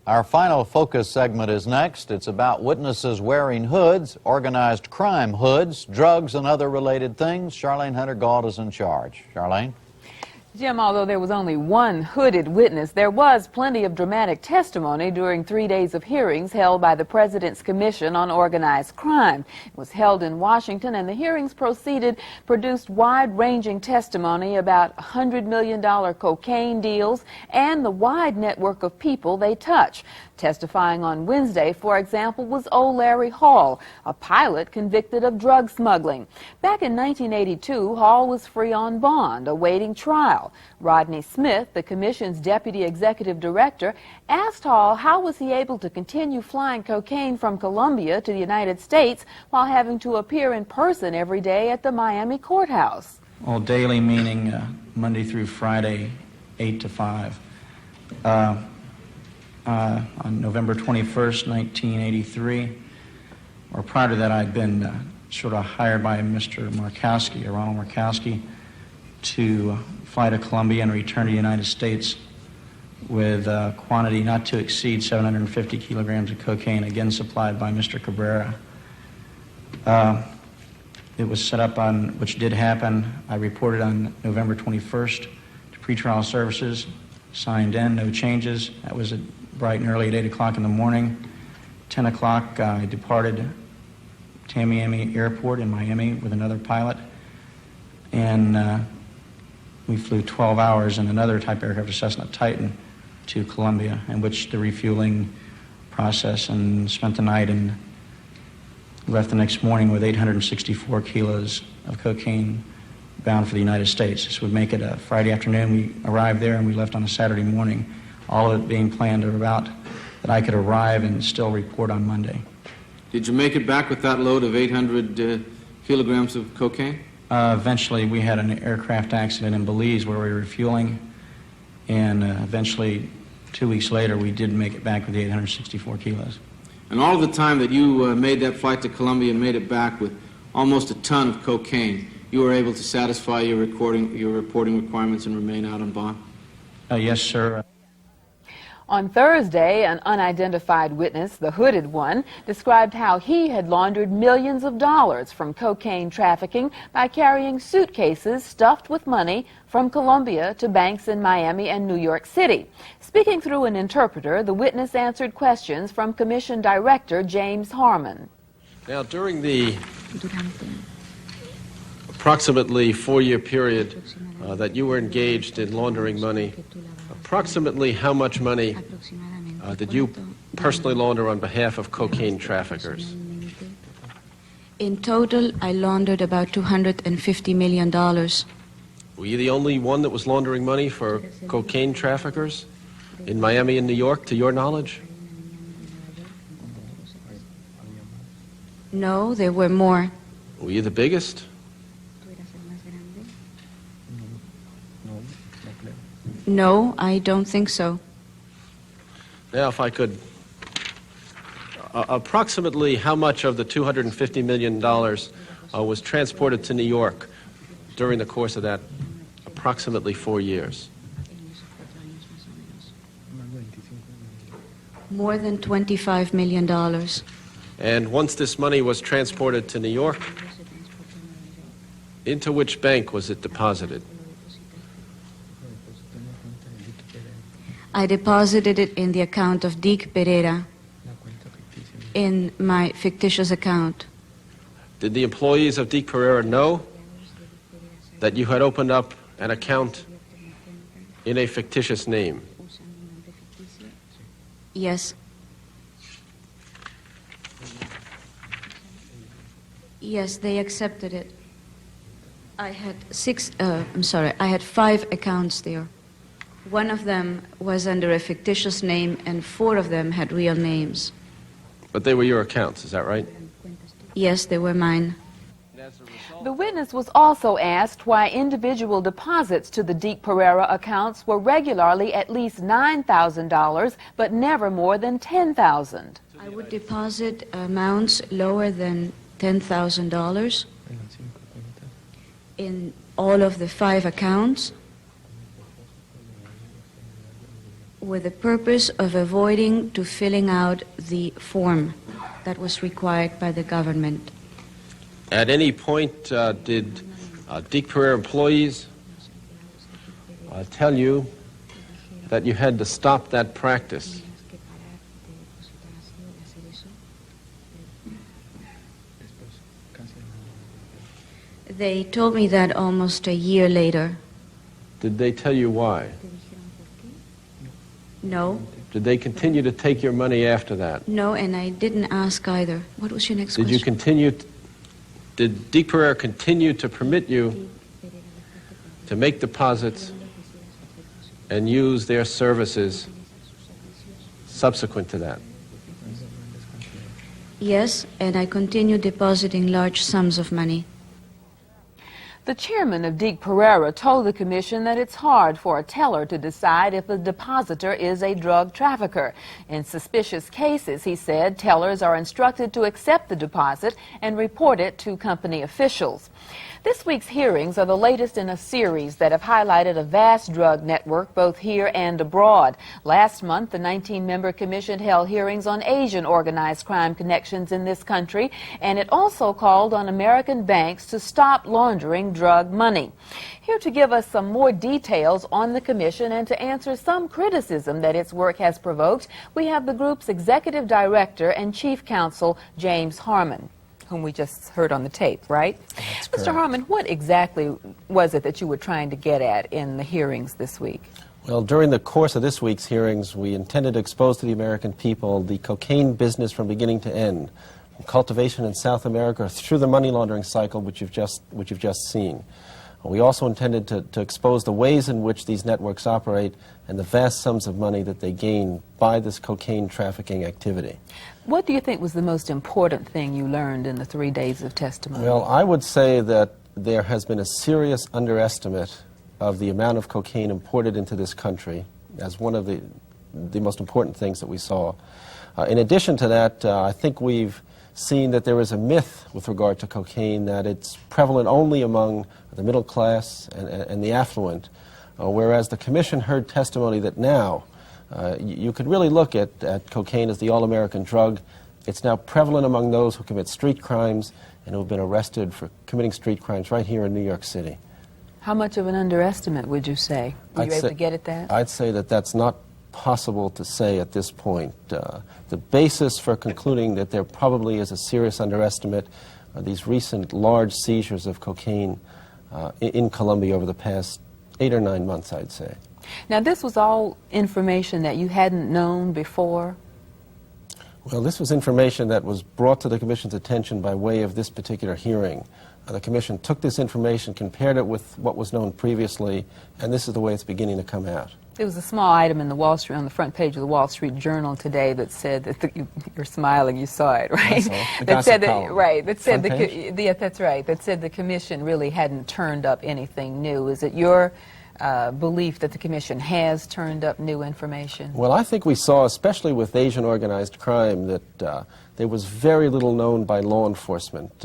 Our final focus segment is next. It's about witnesses wearing hoods, organized crime hoods, drugs, and other related things. Charlene Hunter-Gault is in charge. Charlene? Jim, although there was only one hooded witness, there was plenty of dramatic testimony during 3 days of hearings held by the President's Commission on Organized Crime. It was held in Washington, and the hearings produced wide-ranging testimony about $100 million cocaine deals and the wide network of people they touch. Testifying on Wednesday, for example, was old Larry Hall, a pilot convicted of drug smuggling. Back in 1982, Hall was free on bond, awaiting trial. Rodney Smith, the Commission's Deputy Executive Director, asked Hall how was he able to continue flying cocaine from Colombia to the United States while having to appear in person every day at the Miami courthouse. Well, daily meaning Monday through Friday, 8 to 5. On November 21st, 1983, or prior to that, I'd been sort of hired by Mr. Markowski, or Ronald Markowski, to fly to Colombia and return to the United States with a quantity not to exceed 750 kilograms of cocaine, again supplied by Mr. Cabrera. It was set up on, which did happen. I reported on November 21st to pretrial services, signed in, no changes. That was bright and early at 8 o'clock in the morning. 10 o'clock, I departed Tamiami Airport in Miami with another pilot, and we flew 12 hours in another type aircraft, a Cessna Titan, to Colombia, in which the refueling process, and spent the night and left the next morning with 864 kilos of cocaine bound for the United States. This would make it a Friday afternoon. We arrived there and we left on a Saturday morning, all of it being planned about that I could arrive and still report on Monday. Did you make it back with that load of 800 kilograms of cocaine? Eventually, we had an aircraft accident in Belize where we were refueling, and eventually, 2 weeks later, we did make it back with the 864 kilos. And all of the time that you made that flight to Colombia and made it back with almost a ton of cocaine, you were able to satisfy your reporting requirements and remain out on bond? Yes, sir. On Thursday, an unidentified witness, the hooded one, described how he had laundered millions of dollars from cocaine trafficking by carrying suitcases stuffed with money from Colombia to banks in Miami and New York City. Speaking through an interpreter, the witness answered questions from Commission Director James Harmon. Now, during the approximately 4-year period that you were engaged in laundering money, approximately how much money did you personally launder on behalf of cocaine traffickers? In total, I laundered about $250 million. Were you the only one that was laundering money for cocaine traffickers in Miami and New York, to your knowledge? No, there were more. Were you the biggest? No, I don't think so. Now, if I could, approximately how much of the $250 million was transported to New York during the course of that approximately 4 years? More than $25 million. And once this money was transported to New York, into which bank was it deposited? I deposited it in the account of Dick Pereira, in my fictitious account. Did the employees of Dick Pereira know that you had opened up an account in a fictitious name? Yes. Yes, they accepted it. I had I had 5 accounts there. One of them was under a fictitious name, and 4 of them had real names. But they were your accounts, is that right? Yes, they were mine. The witness was also asked why individual deposits to the Dick Pereira accounts were regularly at least $9,000, but never more than $10,000. I would deposit amounts lower than $10,000 in all of the 5 accounts. with the purpose of avoiding to filling out the form that was required by the government. At any point, did Dick Pereira employees tell you that you had to stop that practice? They told me that almost a year later. Did they tell you why? No, Did they continue to take your money after that? no, and I didn't ask either. What was your next Did you question? continue, did Dick Pereira continue to permit you to make deposits and use their services subsequent to that? Yes, and I continued depositing large sums of money. The chairman of Dick Pereira told the commission that it's hard for a teller to decide if a depositor is a drug trafficker. In suspicious cases, he said, tellers are instructed to accept the deposit and report it to company officials. This week's hearings are the latest in a series that have highlighted a vast drug network both here and abroad. Last month, the 19-member commission held hearings on Asian organized crime connections in this country, and it also called on American banks to stop laundering drug money. Here to give us some more details on the commission and to answer some criticism that its work has provoked, we have the group's executive director and chief counsel, James Harmon, whom we just heard on the tape, right? That's Mr. correct. Harmon, what exactly was it that you were trying to get at in the hearings this week? Well, during the course of this week's hearings, we intended to expose to the American people the cocaine business from beginning to end, from cultivation in South America through the money laundering cycle which you've just seen. We also intended to expose the ways in which these networks operate and the vast sums of money that they gain by this cocaine trafficking activity. What do you think was the most important thing you learned in the 3 days of testimony? Well, I would say that there has been a serious underestimate of the amount of cocaine imported into this country as one of the most important things that we saw. In addition to that, I think we've seen that there is a myth with regard to cocaine, that it's prevalent only among the middle class and the affluent, whereas the commission heard testimony that now you could really look at cocaine as the all-American drug. It's now prevalent among those who commit street crimes and who have been arrested for committing street crimes right here in New York City. How much of an underestimate would you say? Were you able to get at that? I'd say that that's not possible to say at this point. The basis for concluding that there probably is a serious underestimate are these recent large seizures of cocaine in Colombia over the past 8 or 9 months, I'd say. Now, this was all information that you hadn't known before? Well, this was information that was brought to the Commission's attention by way of this particular hearing. The Commission took this information, compared it with what was known previously, and this is the way it's beginning to come out. There was a small item in the on the front page of the Wall Street Journal today that said that you're smiling, you saw it, right? The that said gossip column. right. That said Front page? that's right. That said the Commission really hadn't turned up anything new. Is it your belief that the Commission has turned up new information? Well, I think we saw, especially with Asian organized crime, that there was very little known by law enforcement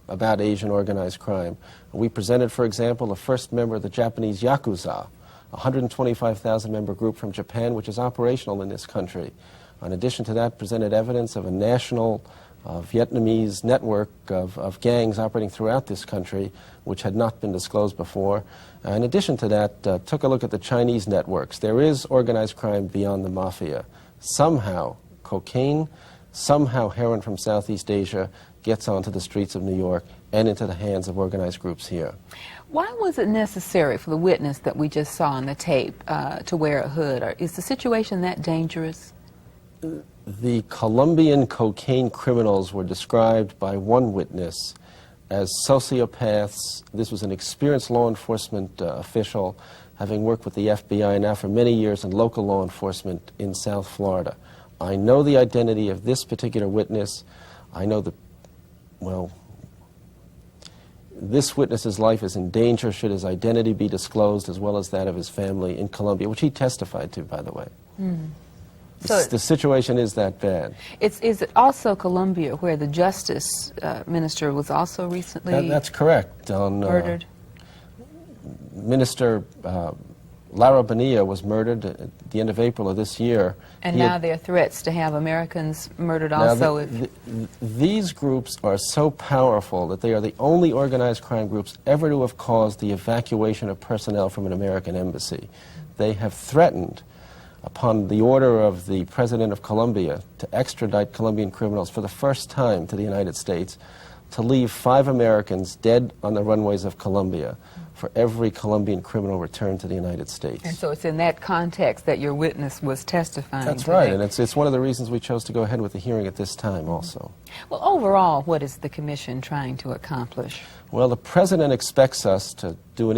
about Asian organized crime. We presented, for example, the first member of the Japanese Yakuza, a 125,000-member group from Japan, which is operational in this country. In addition to that, presented evidence of a national Vietnamese network of gangs operating throughout this country, which had not been disclosed before. In addition to that, took a look at the Chinese networks. There is organized crime beyond the mafia. Somehow, cocaine, somehow heroin from Southeast Asia gets onto the streets of New York and into the hands of organized groups here. Why was it necessary for the witness that we just saw on the tape to wear a hood? Or is the situation that dangerous? The Colombian cocaine criminals were described by one witness as sociopaths. This was an experienced law enforcement official, having worked with the FBI now for many years in local law enforcement in South Florida. I know the identity of this particular witness. I know this witness's life is in danger should his identity be disclosed, as well as that of his family in Colombia, which he testified to, by the way. So The situation is that bad. is it also Colombia where the justice minister was also recently That's correct. murdered? Minister Lara Bonilla was murdered at the end of April of this year. And now there are threats to have Americans murdered also. These groups are so powerful that they are the only organized crime groups ever to have caused the evacuation of personnel from an American embassy. They have threatened, upon the order of the President of Colombia, to extradite Colombian criminals for the first time to the United States, to leave 5 Americans dead on the runways of Colombia for every Colombian criminal returned to the United States. And so it's in that context that your witness was testifying. That's today. right, and it's one of the reasons we chose to go ahead with the hearing at this time also. Well, overall, what is the Commission trying to accomplish? Well, the President expects us to do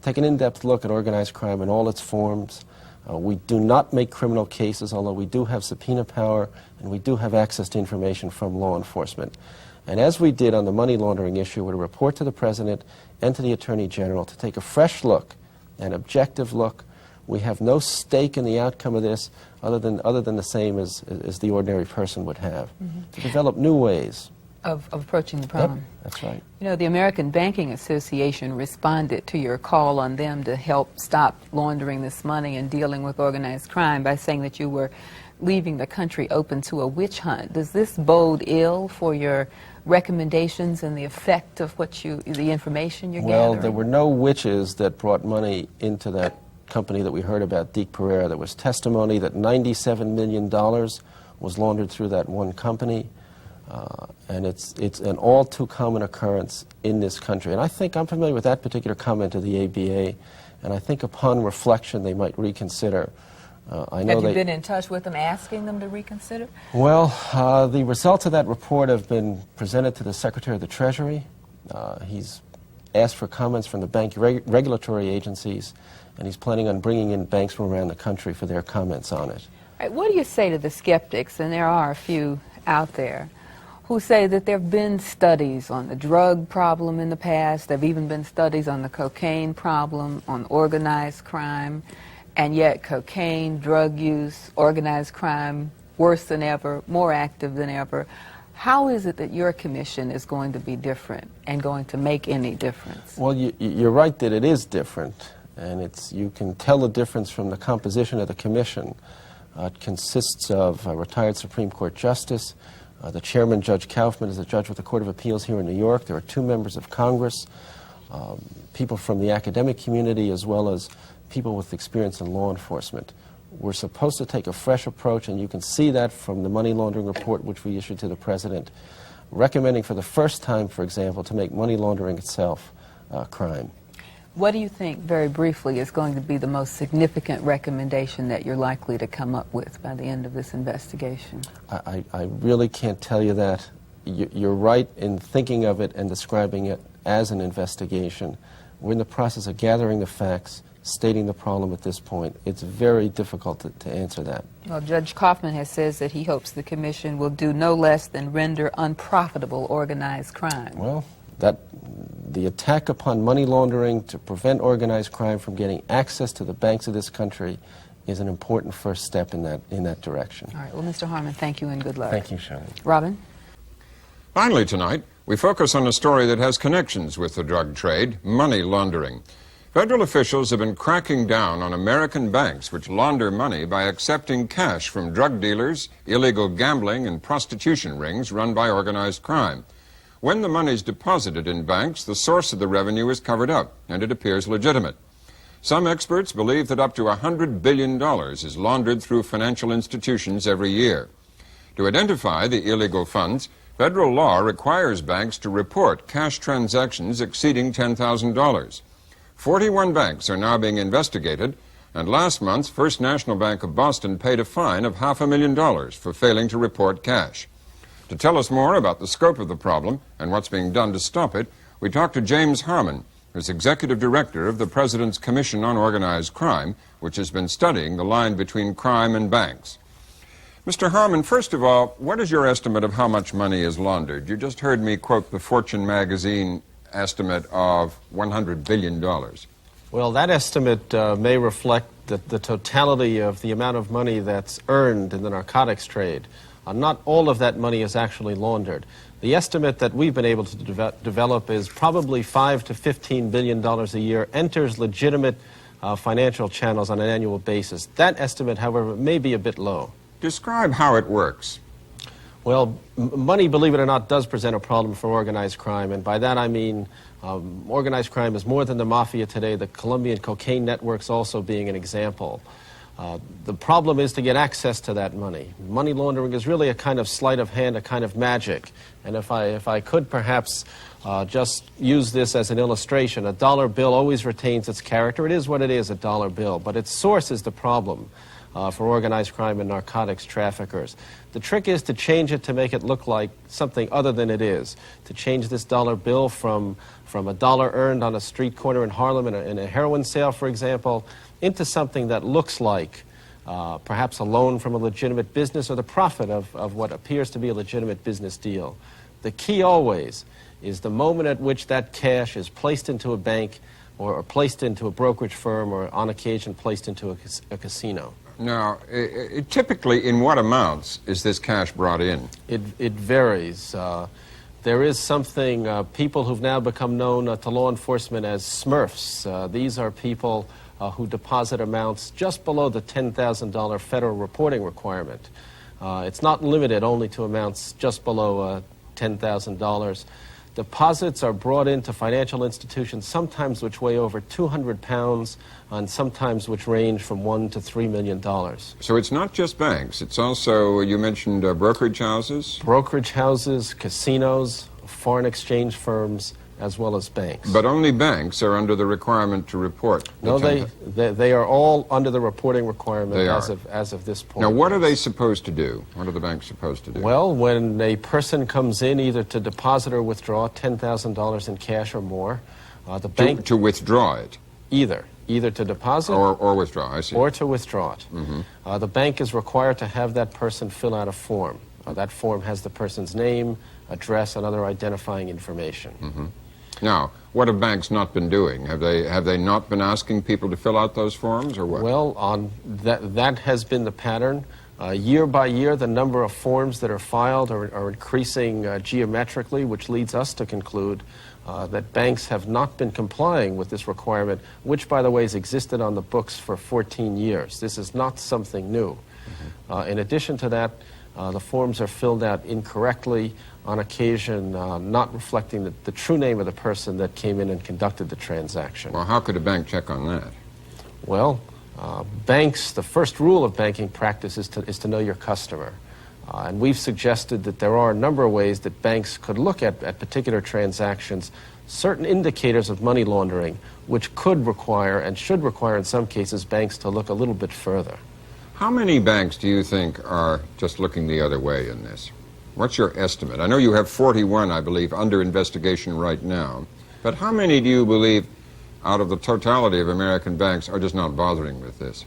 take an in-depth look at organized crime in all its forms. We do not make criminal cases, although we do have subpoena power and we do have access to information from law enforcement. And as we did on the money laundering issue, we're to report to the President and to the Attorney General to take a fresh look, an objective look. We have no stake in the outcome of this other than the same as the ordinary person would have, to develop new ways Of approaching the problem. Yep, that's right. You know, the American Banking Association responded to your call on them to help stop laundering this money and dealing with organized crime by saying that you were leaving the country open to a witch hunt. Does this bode ill for your recommendations and the effect of the information you're gathering? Well, there were no witches that brought money into that company that we heard about, Deke Pereira. There was testimony that $97 million was laundered through that one company. And it's an all too common occurrence in this country. And I think I'm familiar with that particular comment of the ABA, and I think upon reflection they might reconsider. Have you been in touch with them asking them to reconsider? Well, the results of that report have been presented to the Secretary of the Treasury. He's asked for comments from the bank regulatory agencies, and he's planning on bringing in banks from around the country for their comments on it. All right, what do you say to the skeptics, and there are a few out there, who say that there have been studies on the drug problem in the past, there have even been studies on the cocaine problem, on organized crime, and yet cocaine, drug use, organized crime, worse than ever, more active than ever. How is it that your commission is going to be different and going to make any difference? Well, you're right that it is different, and you can tell the difference from the composition of the commission. It consists of a retired Supreme Court justice. The chairman, Judge Kaufman, is a judge with the Court of Appeals here in New York. There are 2 members of Congress, people from the academic community, as well as people with experience in law enforcement. We're supposed to take a fresh approach, and you can see that from the money laundering report which we issued to the President, recommending for the first time, for example, to make money laundering itself a crime. What do you think, very briefly, is going to be the most significant recommendation that you're likely to come up with by the end of this investigation? I really can't tell you that. You're right in thinking of it and describing it as an investigation. We're in the process of gathering the facts, stating the problem at this point. It's very difficult to answer that. Well, Judge Kaufman has says that he hopes the commission will do no less than render unprofitable organized crime. Well, the attack upon money laundering to prevent organized crime from getting access to the banks of this country is an important first step in that direction. All right. Well, Mr. Harmon, thank you and good luck. Thank you, Shirley. Robin? Finally tonight, we focus on a story that has connections with the drug trade, money laundering. Federal officials have been cracking down on American banks which launder money by accepting cash from drug dealers, illegal gambling, and prostitution rings run by organized crime. When the money is deposited in banks, the source of the revenue is covered up, and it appears legitimate. Some experts believe that up to $100 billion is laundered through financial institutions every year. To identify the illegal funds, federal law requires banks to report cash transactions exceeding $10,000. 41 banks are now being investigated, and last month, First National Bank of Boston paid a fine of $500,000 for failing to report cash. To tell us more about the scope of the problem and what's being done to stop it, we talked to James Harmon, who's Executive Director of the President's Commission on Organized Crime, which has been studying the line between crime and banks. Mr. Harmon, first of all, what is your estimate of how much money is laundered? You just heard me quote the Fortune magazine estimate of $100 billion. Well, that estimate may reflect the totality of the amount of money that's earned in the narcotics trade. Not all of that money is actually laundered. The estimate that we've been able to develop is probably $5 to $15 billion a year enters legitimate financial channels on an annual basis. That estimate, however, may be a bit low. Describe how it works. Well, money, believe it or not, does present a problem for organized crime, and by that I mean organized crime is more than the mafia today, the Colombian cocaine networks also being an example. The problem is to get access to that money. Money laundering is really a kind of sleight of hand, a kind of magic. And if I could perhaps just use this as an illustration, a dollar bill always retains its character. It is what it is, a dollar bill, but its source is the problem for organized crime and narcotics traffickers. The trick is to change it to make it look like something other than it is, to change this dollar bill from a dollar earned on a street corner in Harlem in a heroin sale, for example, into something that looks like perhaps a loan from a legitimate business or the profit of what appears to be a legitimate business deal. The key always is the moment at which that cash is placed into a bank or placed into a brokerage firm or on occasion placed into a casino. Now, typically in what amounts is this cash brought in? It varies. There is something, people who've now become known to law enforcement as Smurfs. These are people who deposit amounts just below the $10,000 federal reporting requirement. It's not limited only to amounts just below $10,000. Deposits are brought into financial institutions, sometimes which weigh over 200 pounds, and sometimes which range from $1 to $3 million. So it's not just banks, it's also, you mentioned brokerage houses? Brokerage houses, casinos, foreign exchange firms, as well as banks. But only banks are under the requirement to report. No, they are all under the reporting requirement as of this point. Now, what are they supposed to do? What are the banks supposed to do? Well, when a person comes in either to deposit or withdraw $10,000 in cash or more, the bank... To withdraw it? Either to deposit... Or withdraw, I see. Or to withdraw it. Mm-hmm. The bank is required to have that person fill out a form. That form has the person's name, address, and other identifying information. Mm-hmm. Now, what have banks not been doing? Have they not been asking people to fill out those forms, or what? Well, that has been the pattern. Year by year, the number of forms that are filed are increasing geometrically, which leads us to conclude that banks have not been complying with this requirement, which, by the way, has existed on the books for 14 years. This is not something new. Mm-hmm. In addition to that, the forms are filled out incorrectly, on occasion not reflecting the true name of the person that came in and conducted the transaction. Well, how could a bank check on that? Well, banks, the first rule of banking practice is to know your customer. And we've suggested that there are a number of ways that banks could look at particular transactions, certain indicators of money laundering, which could require and should require in some cases banks to look a little bit further. How many banks do you think are just looking the other way in this? What's your estimate? I know you have 41, I believe, under investigation right now. But how many do you believe, out of the totality of American banks, are just not bothering with this?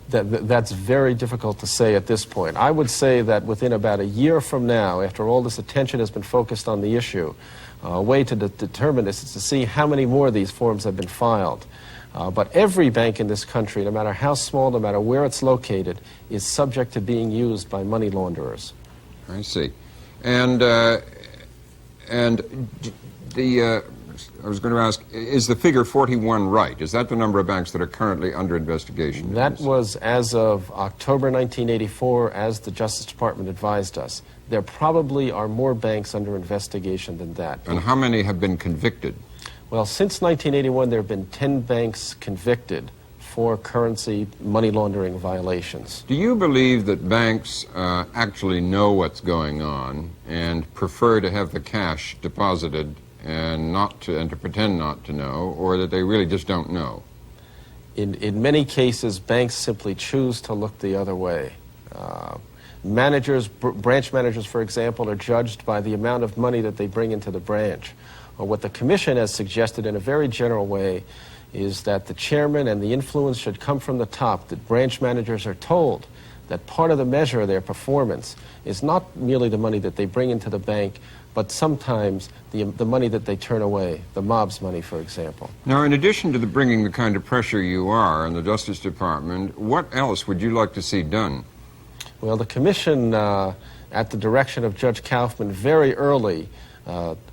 That's very difficult to say at this point. I would say that within about a year from now, after all this attention has been focused on the issue, a way to determine this is to see how many more of these forms have been filed. But every bank in this country, no matter how small, no matter where it's located, is subject to being used by money launderers. I see. And I was going to ask, is the figure 41 right? Is that the number of banks that are currently under investigation? That was as of October 1984, as the Justice Department advised us. There probably are more banks under investigation than that. And how many have been convicted? Well, since 1981, there have been 10 banks convicted for currency money laundering violations. Do you believe that banks actually know what's going on and prefer to have the cash deposited and to pretend not to know, or that they really just don't know? In many cases, banks simply choose to look the other way. Branch managers, for example, are judged by the amount of money that they bring into the branch. Or what the Commission has suggested in a very general way is that the chairman and the influence should come from the top, that branch managers are told that part of the measure of their performance is not merely the money that they bring into the bank, but sometimes the money that they turn away, the mob's money, for example. Now, in addition to bringing the kind of pressure you are in the Justice Department, what else would you like to see done? Well, the Commission, at the direction of Judge Kaufman, very early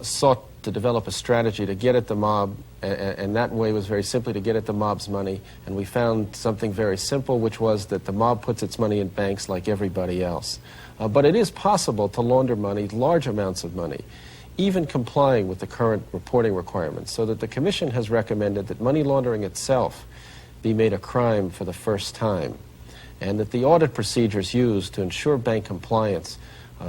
sought to develop a strategy to get at the mob, and that way was very simply to get at the mob's money, and we found something very simple, which was that the mob puts its money in banks like everybody else. But it is possible to launder money, large amounts of money, even complying with the current reporting requirements, so that the Commission has recommended that money laundering itself be made a crime for the first time, and that the audit procedures used to ensure bank compliance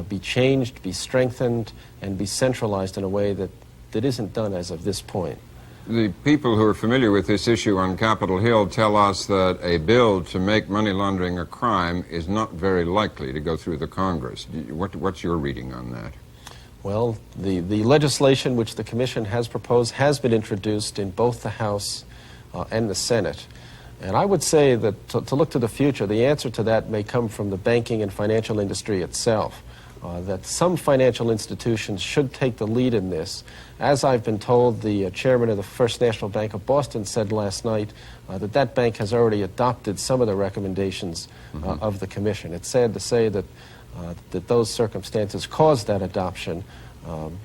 be changed, be strengthened, and be centralized in a way that isn't done as of this point. The people who are familiar with this issue on Capitol Hill tell us that a bill to make money laundering a crime is not very likely to go through the Congress. What's your reading on that? Well, the legislation which the Commission has proposed has been introduced in both the House and the Senate. And I would say that to look to the future, the answer to that may come from the banking and financial industry itself. That some financial institutions should take the lead in this. As I've been told, the chairman of the First National Bank of Boston said last night that bank has already adopted some of the recommendations of the Commission. It's sad to say that those circumstances caused that adoption,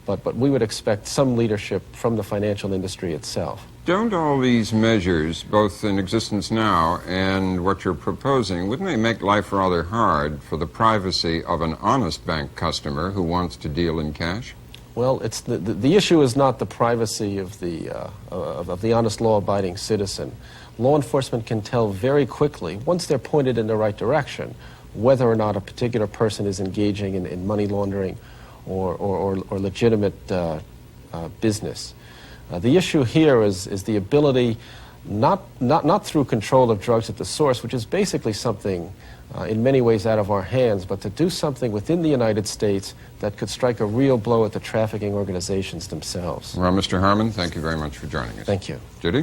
but we would expect some leadership from the financial industry itself. Don't all these measures, both in existence now and what you're proposing, wouldn't they make life rather hard for the privacy of an honest bank customer who wants to deal in cash? Well, it's the issue is not the privacy of the honest, law-abiding citizen. Law enforcement can tell very quickly, once they're pointed in the right direction, whether or not a particular person is engaging in money laundering or legitimate business. The issue here is the ability, not through control of drugs at the source, which is basically something in many ways out of our hands, but to do something within the United States that could strike a real blow at the trafficking organizations themselves. Well, Mr. Harmon, thank you very much for joining us. Thank you. Judy?